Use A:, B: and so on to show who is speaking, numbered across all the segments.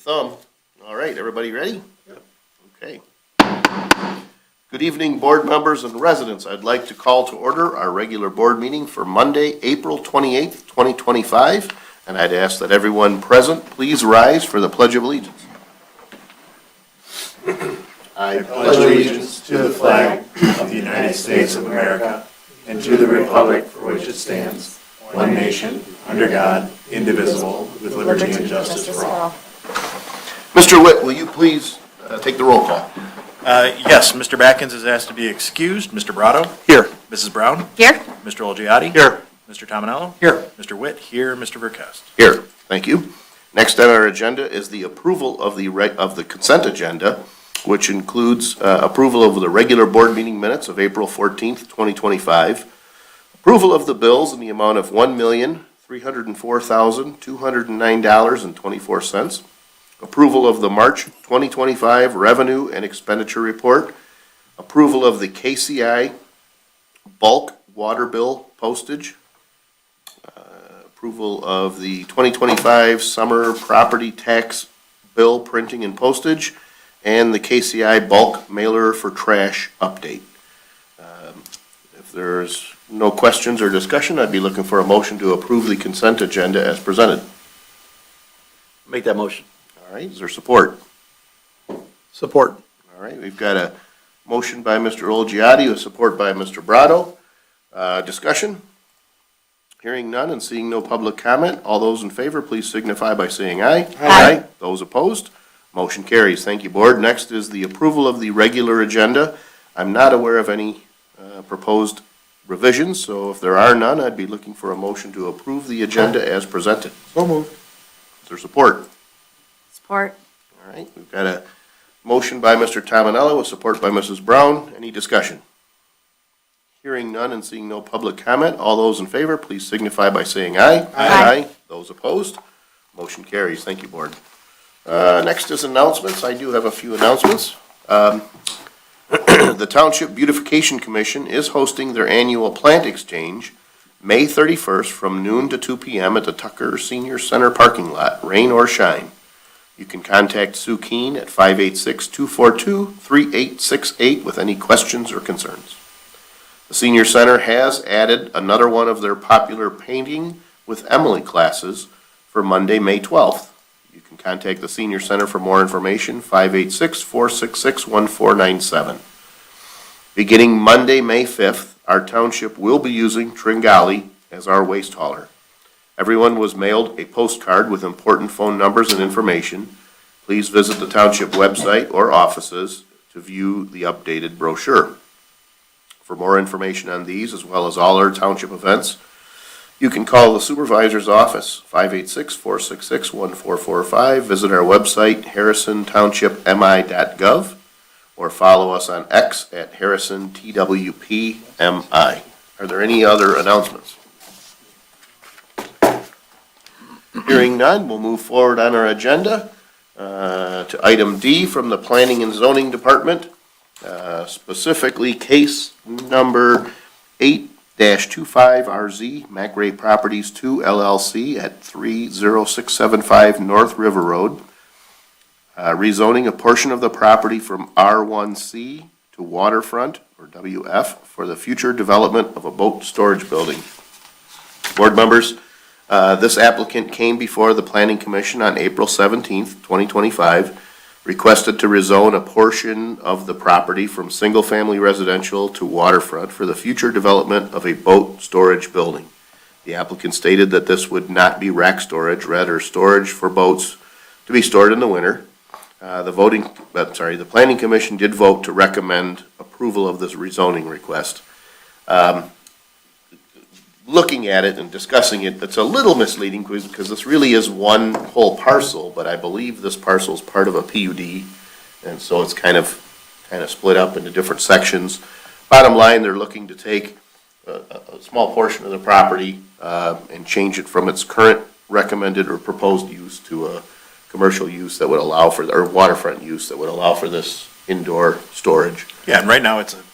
A: thumb. All right, everybody ready? Yep. Okay. Good evening, board members and residents. I'd like to call to order our regular board meeting for Monday, April 28th, 2025. And I'd ask that everyone present please rise for the Pledge of Allegiance.
B: I pledge allegiance to the flag of the United States of America and to the republic for which it stands, one nation, under God, indivisible, with liberty and justice for all.
A: Mr. Witt, will you please take the roll call?
C: Yes, Mr. Batkins is asked to be excused. Mr. Brado?
A: Here.
C: Mrs. Brown?
D: Here.
C: Mr. Olgiati?
A: Here.
C: Mr. Tominello?
A: Here.
C: Mr. Witt? Here. Mr. Verkest?
A: Here. Thank you. Next on our agenda is the approval of the consent agenda, which includes approval of the regular board meeting minutes of April 14th, 2025, approval of the bills in the amount of $1,304,209.24, approval of the March 2025 revenue and expenditure report, approval of the KCI bulk water bill postage, approval of the 2025 summer property tax bill printing and postage, and the KCI bulk mailer for trash update. If there's no questions or discussion, I'd be looking for a motion to approve the consent agenda as presented.
E: Make that motion.
A: All right, is there support?
E: Support.
A: All right, we've got a motion by Mr. Olgiati with support by Mr. Brado. Discussion? Hearing none and seeing no public comment, all those in favor, please signify by saying aye.
D: Aye.
A: Those opposed? Motion carries. Thank you, Board. Next is the approval of the regular agenda. I'm not aware of any proposed revisions, so if there are none, I'd be looking for a motion to approve the agenda as presented.
B: So moved.
A: Is there support?
D: Support.
A: All right, we've got a motion by Mr. Tominello with support by Mrs. Brown. Any discussion? Hearing none and seeing no public comment, all those in favor, please signify by saying aye.
D: Aye.
A: Those opposed? Motion carries. Thank you, Board. Next is announcements. I do have a few announcements. The Township Beautification Commission is hosting their annual plant exchange May 31st from noon to 2 p.m. at the Tucker Senior Center parking lot, rain or shine. You can contact Sue Keene at 586-242-3868 with any questions or concerns. The Senior Center has added another one of their popular painting with Emily classes for Monday, May 12th. You can contact the Senior Center for more information, 586-466-1497. Beginning Monday, May 5th, our township will be using Tringali as our waste hauler. Everyone was mailed a postcard with important phone numbers and information. Please visit the township website or offices to view the updated brochure. For more information on these, as well as all our township events, you can call the supervisor's office, 586-466-1445, visit our website, harrisontownshipmi.gov, or follow us on X at harrisontwpmi. Are there any other announcements? Hearing none, we'll move forward on our agenda to item D from the Planning and Zoning Department, specifically case number 8-25RZ, MacRae Properties 2 LLC at 30675 North River Road, rezoning a portion of the property from R1C to waterfront, or WF, for the future development of a boat storage building. Board members, this applicant came before the Planning Commission on April 17th, 2025, requested to rezone a portion of the property from single-family residential to waterfront for the future development of a boat storage building. The applicant stated that this would not be rack storage, rather storage for boats to be stored in the winter. The Planning Commission did vote to recommend approval of this rezoning request. Looking at it and discussing it, it's a little misleading because this really is one whole parcel, but I believe this parcel is part of a PUD, and so it's kind of split up into different sections. Bottom line, they're looking to take a small portion of the property and change it from its current recommended or proposed use to a commercial use that would allow for, or waterfront use that would allow for this indoor storage.
C: Yeah, and right now it's a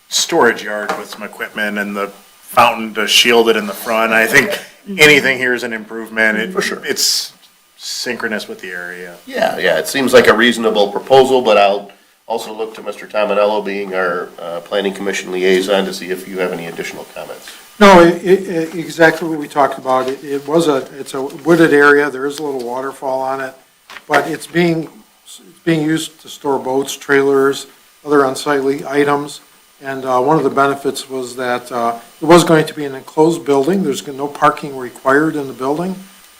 C: storage yard with some equipment and the fountain to shield it in the front. I think anything here is an improvement.
A: For sure.
C: It's synchronous with the area.
A: Yeah, it seems like a reasonable proposal, but I'll also look to Mr. Tominello being our planning commission liaison to see if you have any additional comments.
D: No, exactly what we talked about. It's a wooded area. There is a little waterfall on it, but it's being used to store boats, trailers, other unsightly items. And one of the benefits was that it was going to be an enclosed building. There's no parking required in the building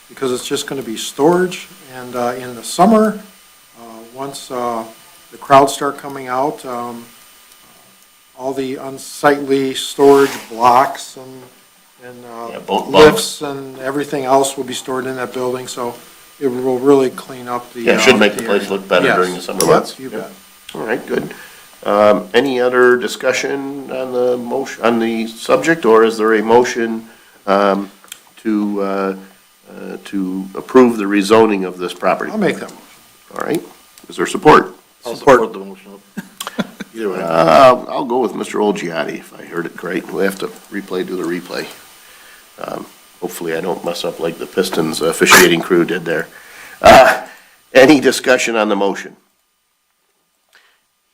D: because it's just going to be storage. And in the summer, once the crowds start coming out, all the unsightly storage blocks and
A: boat
D: lifts and everything else will be stored in that building. So it will really clean up the.
A: Yeah, it should make the place
D: area.
A: look better
D: Yes.
A: during the summer months.
D: Yes, you bet.
A: All right, good. Any other discussion on the motion, on the subject, or is there a motion to approve the rezoning of this property?
D: I'll make that motion.
A: All right, is there support?
E: I'll support the motion. Either way.
A: I'll go with Mr. Olgiati, if I heard it correct. We have to do the replay. Hopefully I don't mess up like the Pistons officiating crew did there. Any discussion on the motion?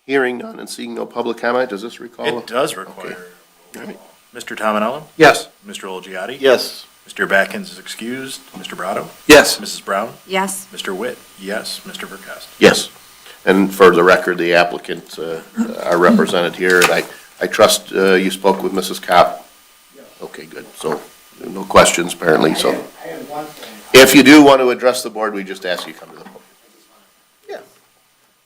A: Hearing none and seeing no public comment, does this recall?
C: It does require.
A: All right.
C: Mr. Tominello?
D: Yes.
C: Mr. Olgiati?
E: Yes.
C: Mr. Batkins is excused. Mr. Brado?
E: Yes.
C: Mrs. Brown?
F: Yes.
C: Mr. Witt? Yes. Mr. Verkast?
A: Yes. And for the record, the applicants are represented here, and I trust you spoke with Mrs. Kopp? Okay, good. So, no questions apparently, so.
G: I had one thing.
A: If you do want to address the board, we just ask you to come to the podium.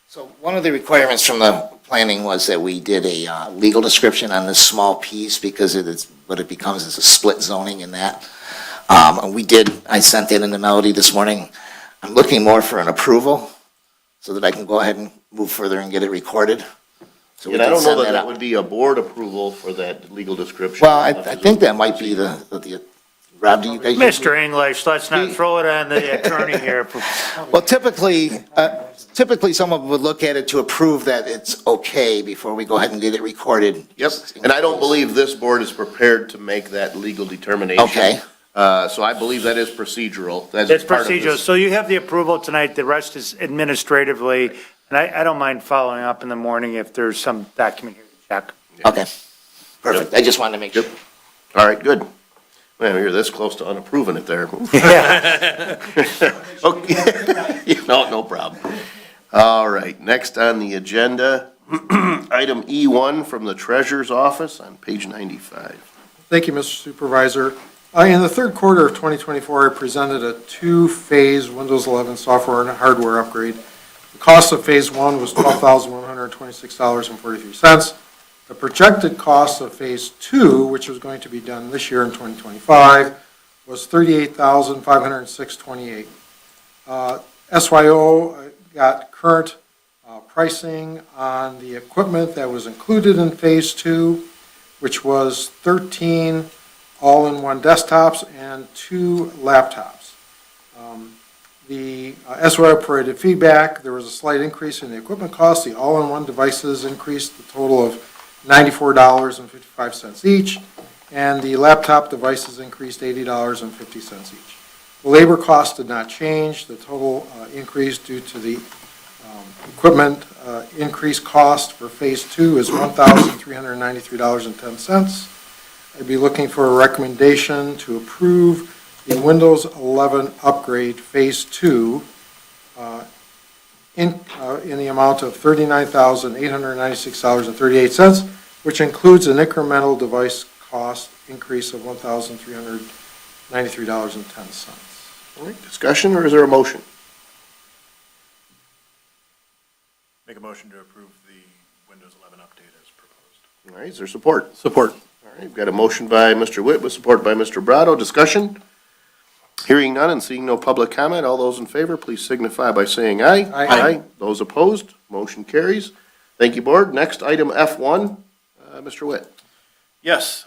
G: So one of the requirements from the planning was that we did a legal description on this small piece because it is, what it becomes is a split zoning in that. I sent that in the Melody this morning. I'm looking more for an approval so that I can go ahead and move further and get it recorded. So we
A: And I
G: can
A: don't know
G: send
A: that that
G: out.
A: would be a board approval for that legal description.
G: Well, I think that might be the, Rob, do you guys?
H: Mr. English, let's not throw it on the attorney here.
G: Well, typically someone would look at it to approve that it's okay before we go ahead and get it recorded.
A: Yep, and I don't believe this board is prepared to make that legal determination.
G: Okay.
A: So I believe that is procedural. That's
H: It's
A: part of
H: procedural.
A: this.
H: So you have the approval tonight, the rest is administratively, and I don't mind following up in the morning if there's some document here to check.
G: Okay, perfect. I just wanted to make sure.
A: All right, good. Man, you're this close to unapproving it there.
H: Yeah.
A: Okay. No problem. All right, next on the agenda, item E1 from the Treasurer's Office on page 95.
D: Thank you, Mr. Supervisor. In the third quarter of 2024, I presented a two-phase Windows 11 software and hardware upgrade. The cost of Phase 1 was $12,126.43. The projected cost of Phase 2, which was going to be done this year in 2025, was $38,506.28. SYO got current pricing on the equipment that was included in Phase 2, which was 13 all-in-one desktops and 2 laptops. The SYO provided feedback. There was a slight increase in the equipment cost. The all-in-one devices increased the total of $94.55 each, and the laptop devices increased $80.50 each. The labor cost did not change. The total increase due to the equipment increased cost for Phase 2 is $1,393.10. I'd be looking for a recommendation to approve the Windows 11 upgrade Phase 2 in the amount of $39,896.38, which includes an incremental device cost increase of $1,393.10.
A: All right, discussion, or is there a motion?
C: Make a motion to approve the Windows 11 update as proposed.
A: All right, is there support?
E: Support.
A: All right, we've got a motion by Mr. Witt with support by Mr. Brado. Discussion? Hearing none and seeing no public comment, all those in favor, please signify by saying aye.
D: Aye.
A: Those opposed, motion carries. Thank you, Board. Next, item F1, Mr. Witt.
C: Yes,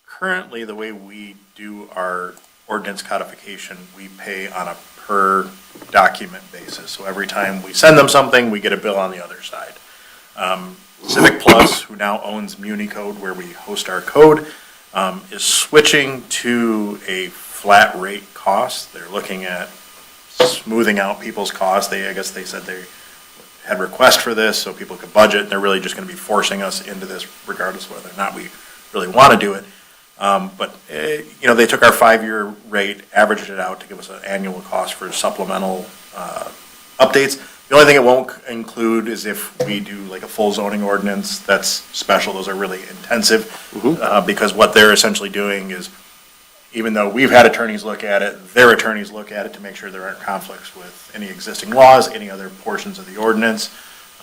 C: currently, the way we do our ordinance codification, we pay on a per document basis. So every time we send them something, we get a bill on the other side. Civic Plus, who now owns MuniCode, where we host our code, is switching to a flat rate cost costs. They're looking at smoothing out people's costs. I guess they said they had requests for this so people could budget. They're really just going to be forcing us into this regardless of whether or not we really want to do it. They took our 5-year rate, averaged it out to give us an annual cost for supplemental updates. The only thing it won't include is if we do like a full zoning ordinance, that's special. Those are really intensive because what they're essentially doing is, even though we've had attorneys look at it, their attorneys look at it to make sure there aren't conflicts with any existing laws, any other portions of the ordinance,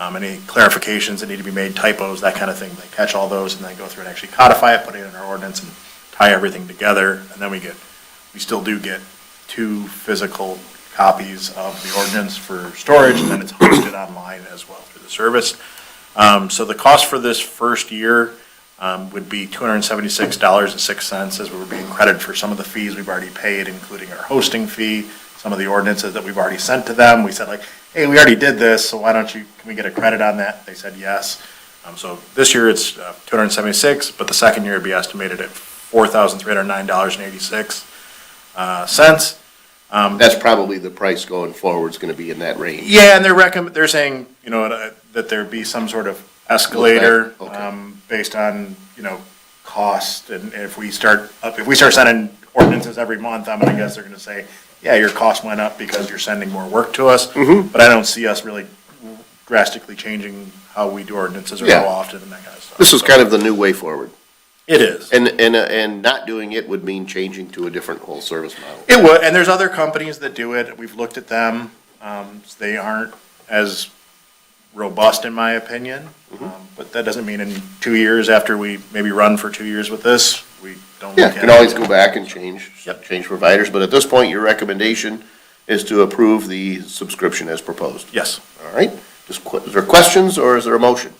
C: any clarifications that need to be made, typos, that kind of thing. They catch all those and then go through and actually codify it, put it in our ordinance and tie everything together. And then we still do get 2 physical copies of the ordinance for storage, and then it's hosted online as well through the service. So the cost for this first year would be $276.06, as we were being credited for some of the fees we've already paid, including our hosting fee, some of the ordinances that we've already sent to them. We said like, hey, we already did this, so can we get a credit on that? They said yes. So this year it's $276, but the second year would be estimated at $4,309.86.
A: That's probably the price going forward is going to be in that range.
C: Yeah, and they're saying, that there be some sort of escalator,
A: Okay.
C: Based on, cost. And if we start sending ordinances every month, I'm gonna guess they're gonna say, yeah, your cost went up because you're sending more work to us. But I don't see us really drastically changing how we do ordinances or
A: Yeah.
C: how often and that kind of stuff.
A: This is kind of the new way forward.
C: It is.
A: And not doing it would mean changing to a different whole service model.
C: It would, and there's other companies that do it. We've looked at them. They aren't as robust, in my opinion. But that doesn't mean in 2 years, after we maybe run for 2 years with this, we don't
A: Yeah,
C: look at it.
A: can always go back and change
C: Yep.
A: providers, but at this point, your recommendation is to approve the subscription as proposed.
C: Yes.
A: All right, is there questions or is there a motion?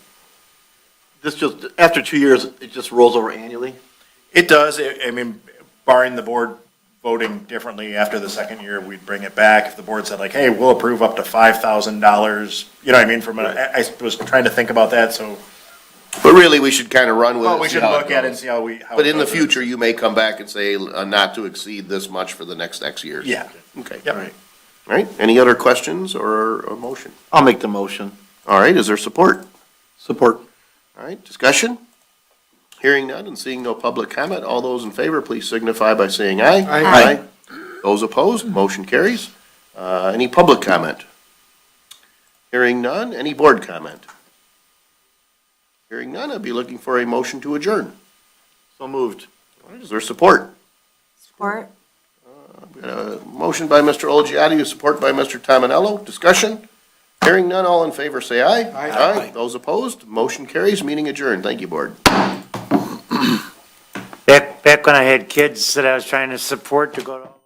E: This just, after 2 years, it just rolls over annually?
C: It does. Barring the board voting differently after the second year, we'd bring it back. If the board said like, hey, we'll approve up to $5,000, I was trying to think about that, so.
A: But really, we should kind of run with it.
C: Well, we
A: see
C: should
A: how
C: look at it and
A: goes.
C: see how
A: But
C: it
A: in the
C: goes.
A: future, you may come back and say not to exceed this much for the next X years.
C: Yeah.
A: Okay.
C: Yep.
A: All right, any other questions or a motion?
E: I'll make the motion.
A: All right, is there support?
E: Support.
A: All right, discussion? Hearing none and seeing no public comment, all those in favor, please signify by saying aye.
D: Aye.
A: Those opposed, motion carries. Any public comment? Hearing none, any board comment? Hearing none, I'd be looking for a motion to adjourn.
E: So moved.
A: All right, is there support?
F: Support.
A: We've got a motion by Mr. Olgiati, support by Mr. Tominello. Discussion? Hearing none, all in favor, say aye.
D: Aye.
A: Those opposed, motion carries, meeting adjourned. Thank you, board.
H: Back when I had kids that I was trying to support to go to all